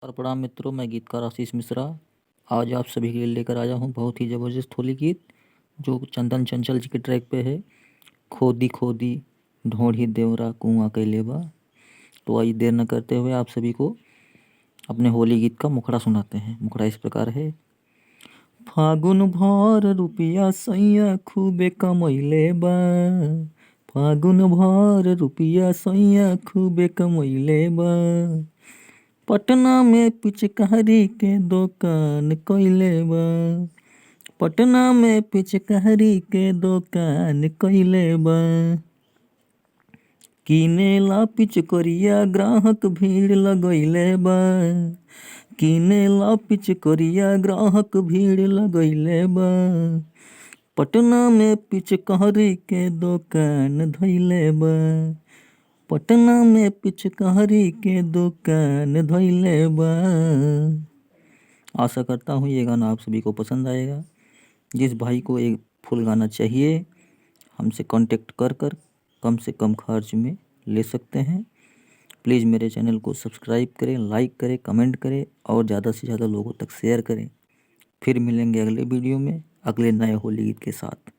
और प्रणाम मित्रों, मैं गीतकार आशीष मिश्रा आज आप सभी के लिए लेकर आया हूँ बहुत ही ज़बरदस्त होली गीत जो चंदन चंचल जी के ट्रैक पे है। खोदी खोदी ढोढ़ी देवरा कुआं कैलेबा। तो आइए देर न करते हुए आप सभी को अपने होली गीत का मुखड़ा सुनाते हैं। मुखड़ा इस प्रकार है। फागुन भर रुपया सैया खूबे कमैले बा। फागुन भर रुपया सैया खूबे कमैले बा। पटना में पिचकारी के दुकान कइले बा। पटना में पिचकारी के दुकान कइले बा। किनेला पिचकरिया ग्राहक भीड़ लगइले बा। किनेला पिचकरिया ग्राहक भीड़ लगइले बा। पटना में पिचकारी के दुकान धइले बा। पटना में पिचकारी के दुकान धइले बा। आशा करता हूँ ये गाना आप सभी को पसंद आएगा। जिस भाई को एक फुल गाना चाहिए हमसे कांटेक्ट कर कम से कम खर्च में ले सकते हैं। प्लीज़ मेरे चैनल को सब्सक्राइब करें, लाइक करें, कमेंट करें और ज़्यादा से ज़्यादा लोगों तक शेयर करें। फिर मिलेंगे अगले वीडियो में अगले नए होली गीत के साथ।